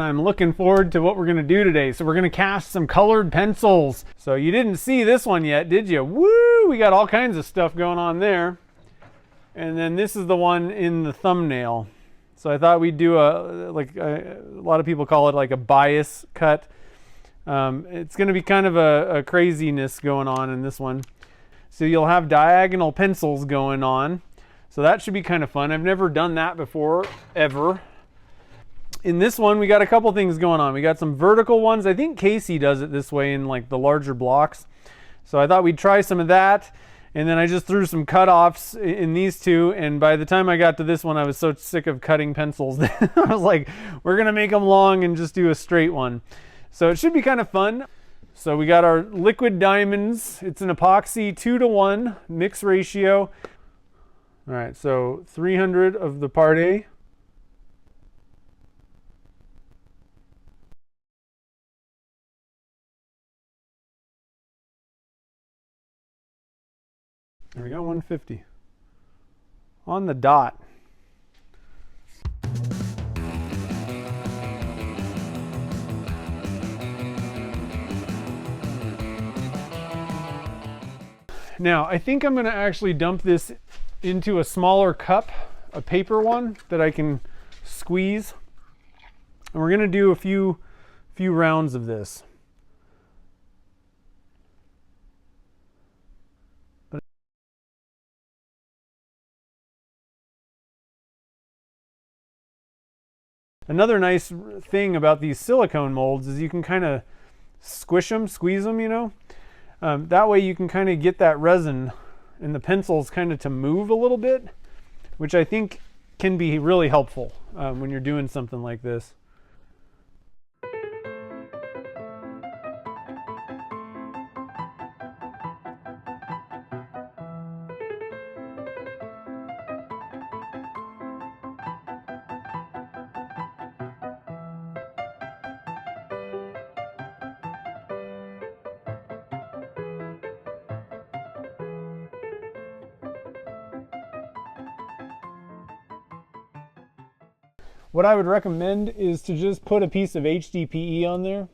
I'm looking forward to what we're gonna do today. So we're gonna cast some colored pencils. So you didn't see this one yet, did you? Woo! We got all kinds of stuff going on there. And then this is the one in the thumbnail. So I thought we'd do a lot of people call it like a bias cut. It's gonna be kind of a craziness going on in this one. So you'll have diagonal pencils going on. So that should be kind of fun. I've never done that before, ever. In this one, we got a couple things going on. We got some vertical ones. I think Casey does it this way in like the larger blocks. So I thought we'd try some of that. And then I just threw some cutoffs in these two. And by the time I got to this one, I was so sick of cutting pencils that I was like, we're gonna make them long and just do a straight one. So it should be kind of fun. So we got our liquid diamonds. It's an epoxy 2:1 mix ratio. All right, so 300 of the part A. There we go, 150. On the dot. Now, I think I'm gonna actually dump this into a smaller cup, a paper one that I can squeeze. And we're gonna do a few rounds of this. Another nice thing about these silicone molds is you can kind of squish them, squeeze them, you know. That way you can kind of get that resin and the pencils kind of to move a little bit, which I think can be really helpful when you're doing something like this. What I would recommend is to just put a piece of HDPE on there.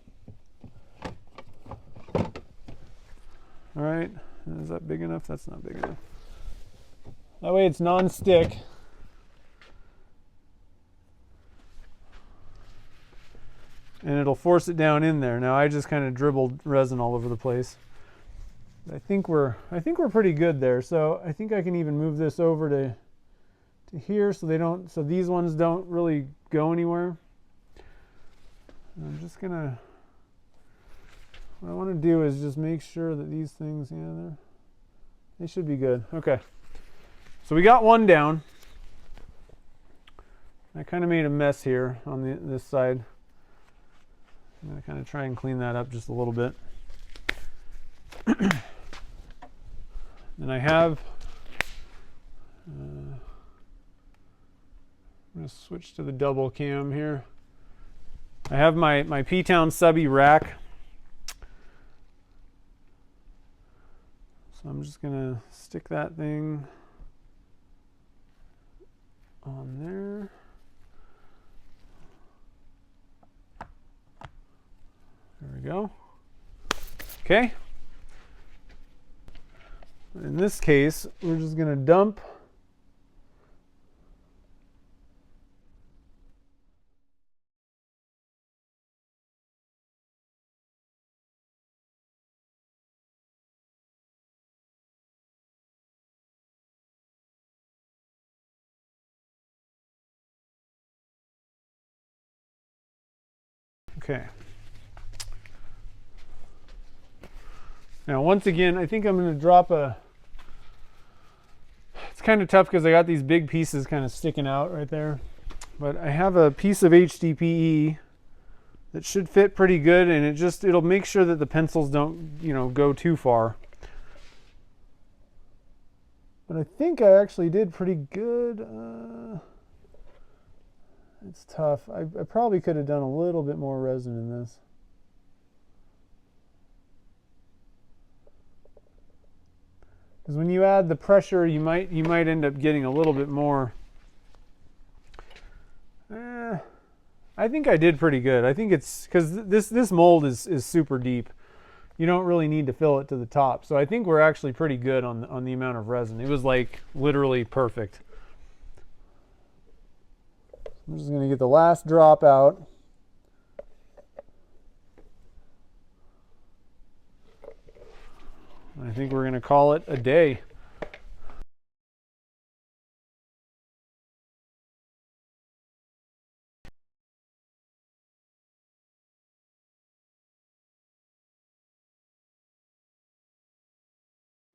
All right, is that big enough? That's not big enough. That way it's non-stick. And it'll force it down in there. Now I just kind of dribbled resin all over the place. I think we're pretty good there. So I think I can even move this over to here so these ones don't really go anywhere. And I'm just gonna, what I want to do is just make sure that these things, yeah, they should be good. Okay, so we got one down. I kind of made a mess here on this side. I'm gonna kind of try and clean that up just a little bit. And I have I'm going to switch to the double cam here. I have my P-Town subby rack. So I'm just going to stick that thing on there. There we go. Okay. In this case, we're just going to dump Okay. Now, once again, I think I'm going to drop it's kind of tough because I got these big pieces kind of sticking out right there. But I have a piece of HDPE that should fit pretty good, and it'll make sure that the pencils don't, go too far. But I think I actually did pretty good. It's tough. I probably could have done a little bit more resin in this. Because when you add the pressure, you might end up getting a little bit more. I think I did pretty good. I think it's because this mold is super deep. You don't really need to fill it to the top. So I think we're actually pretty good on the amount of resin. It was like literally perfect. I'm just gonna get the last drop out. I think we're gonna call it a day.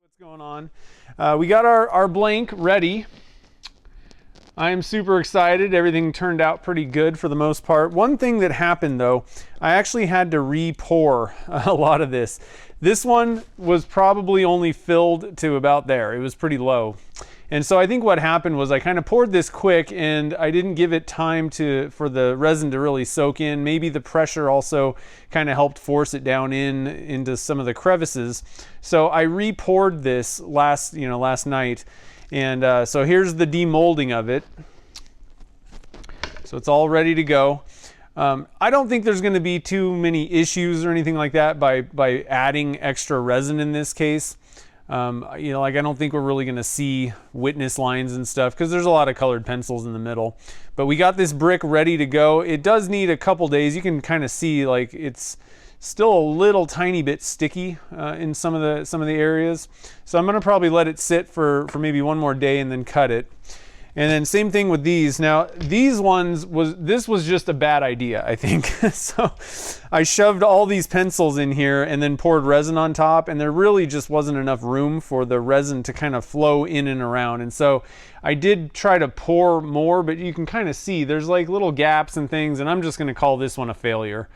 What's going on? We got our blank ready. I am super excited. Everything turned out pretty good for the most part. One thing that happened though, I actually had to re-pour a lot of this. This one was probably only filled to about there. It was pretty low. And so I think what happened was I kind of poured this quick and I didn't give it time for the resin to really soak in. Maybe the pressure also kind of helped force it down into some of the crevices. So I re-poured this last night. And so here's the demolding of it. So it's all ready to go. I don't think there's going to be too many issues or anything like that by adding extra resin in this case. Like I don't think we're really going to see witness lines and stuff because there's a lot of colored pencils in the middle. But we got this brick ready to go. It does need a couple days. You can kind of see like it's still a little tiny bit sticky in some of the areas. So I'm going to probably let it sit for maybe one more day and then cut it. And then same thing with these. Now these ones this was just a bad idea, I think. So I shoved all these pencils in here and then poured resin on top, and there really just wasn't enough room for the resin to kind of flow in and around. And so I did try to pour more, but you can kind of see there's like little gaps and things, and I'm just going to call this one a failure.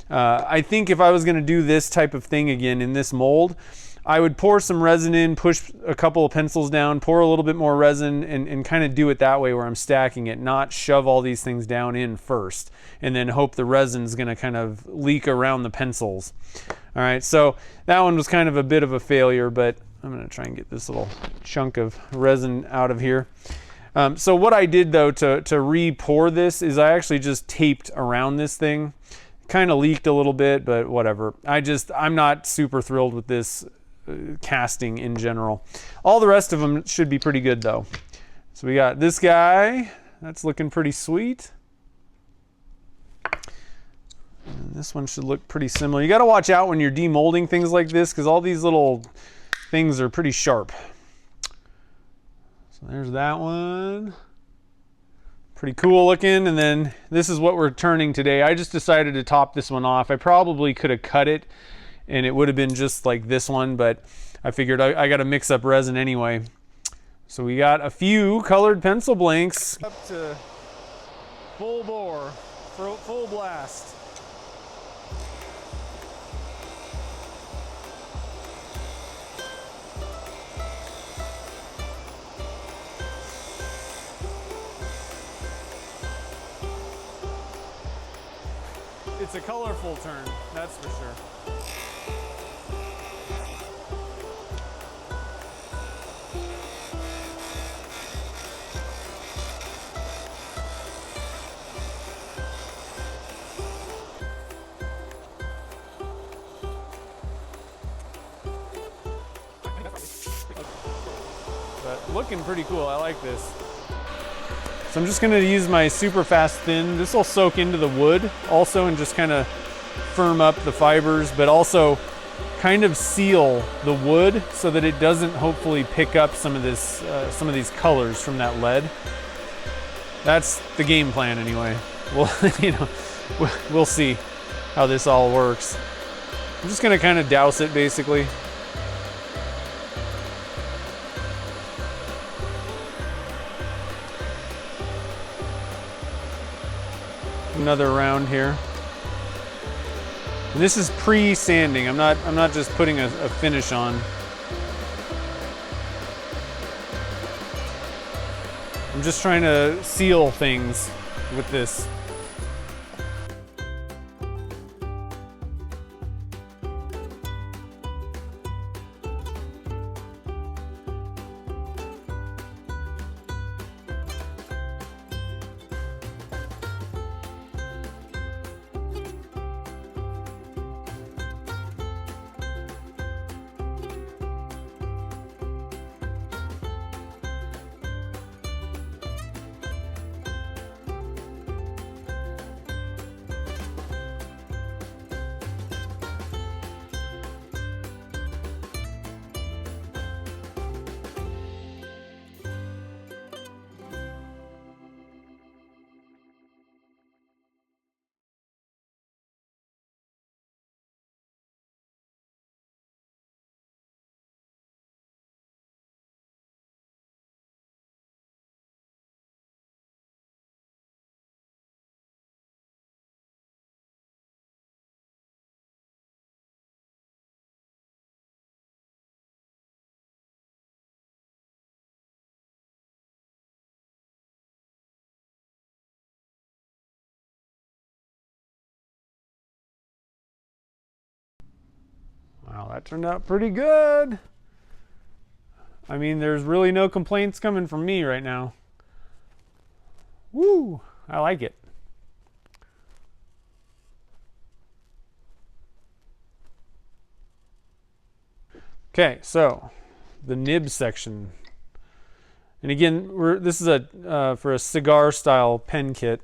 I think if I was going to do this type of thing again in this mold, I would pour some resin in, push a couple of pencils down, pour a little bit more resin, and kind of do it that way where I'm stacking it, not shove all these things down in first and then hope the resin's going to kind of leak around the pencils. All right, so that one was kind of a bit of a failure, but I'm going to try and get this little chunk of resin out of here. So what I did though to re-pour this is I actually just taped around this thing. Kind of leaked a little bit, but whatever. I'm not super thrilled with this casting in general. All the rest of them should be pretty good though. So we got this guy, that's looking pretty sweet. And this one should look pretty similar. You got to watch out when you're demolding things like this because all these little things are pretty sharp. So there's that one. Pretty cool looking. And then this is what we're turning today. I just decided to top this one off. I probably could have cut it and it would have been just like this one, but I figured I got to mix up resin anyway. So we got a few colored pencil blanks up to full bore, full blast. It's a colorful turn, that's for sure. But looking pretty cool, I like this. So I'm just going to use my super fast thin. This will soak into the wood also and just kind of firm up the fibers, but also kind of seal the wood so that it doesn't hopefully pick up some of these colors from that lead. That's the game plan anyway. Well, we'll see how this all works. I'm just going to kind of douse it basically. Another round here. And this is pre-sanding. I'm not just putting a finish on. I'm just trying to seal things with this. That turned out pretty good. I mean, there's really no complaints coming from me right now. Woo! I like it. Okay, so the nib section. And again, this is a for a cigar style pen kit.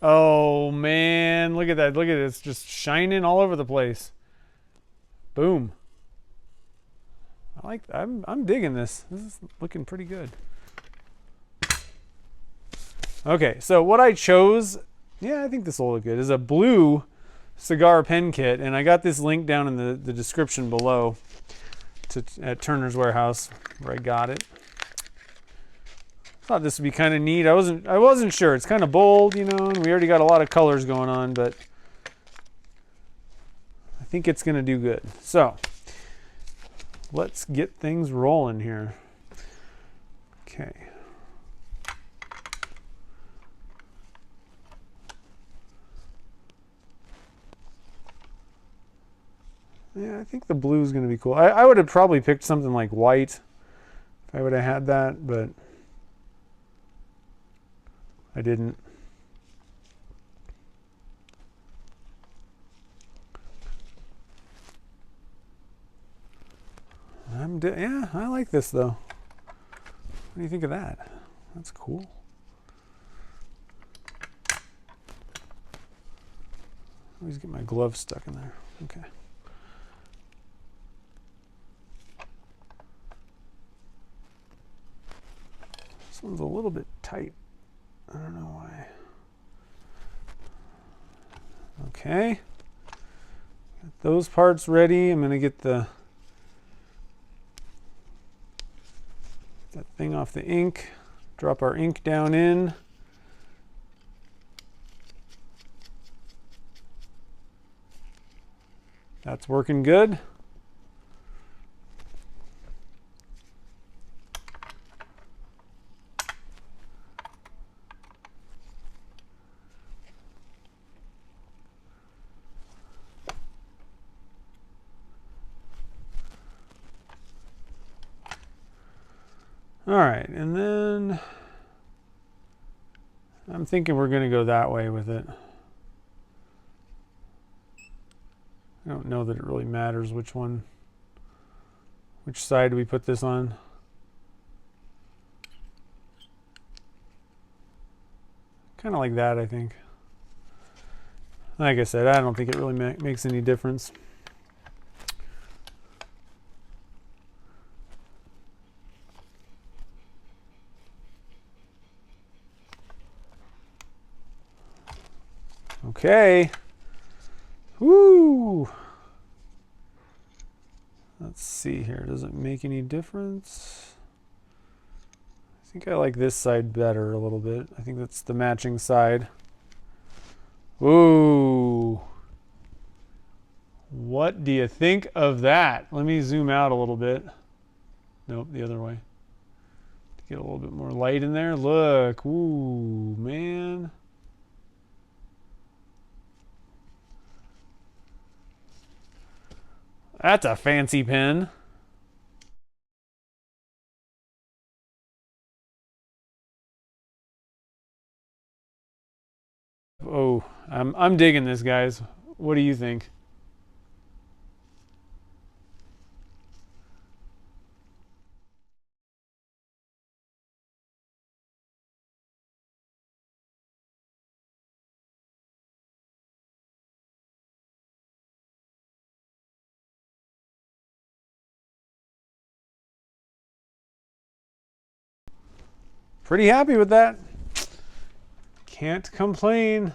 Oh man, look at that. Look at it. It's just shining all over the place. Boom. I'm digging this. This is looking pretty good. Okay, so what I chose, yeah, I think this will look good, is a blue cigar pen kit, and I got this link down in the description below at Turner's Warehouse where I got it. Thought this would be kind of neat. I wasn't sure. It's kind of bold, you know, and we already got a lot of colors going on, but I think it's going to do good. So let's get things rolling here. Okay. Yeah, I think the blue is going to be cool. I would have probably picked something like white if I would have had that, but I didn't. Yeah, I like this though. What do you think of that? That's cool. Always get my glove stuck in there. Okay. This one's a little bit tight. I don't know why. Okay. Got those parts ready. I'm going to get that thing off the ink. Drop our ink down in. That's working good. All right, and then I'm thinking we're going to go that way with it. I don't know that it really matters which side we put this on. Kind of like that, I think. Like I said, I don't think it really makes any difference. Okay. Woo! Let's see here. Does it make any difference? I think I like this side better a little bit. I think that's the matching side. Ooh. What do you think of that? Let me zoom out a little bit. Nope, the other way. Get a little bit more light in there. Look. Ooh, man. That's a fancy pen. Oh, I'm digging this, guys. What do you think? Pretty happy with that. Can't complain.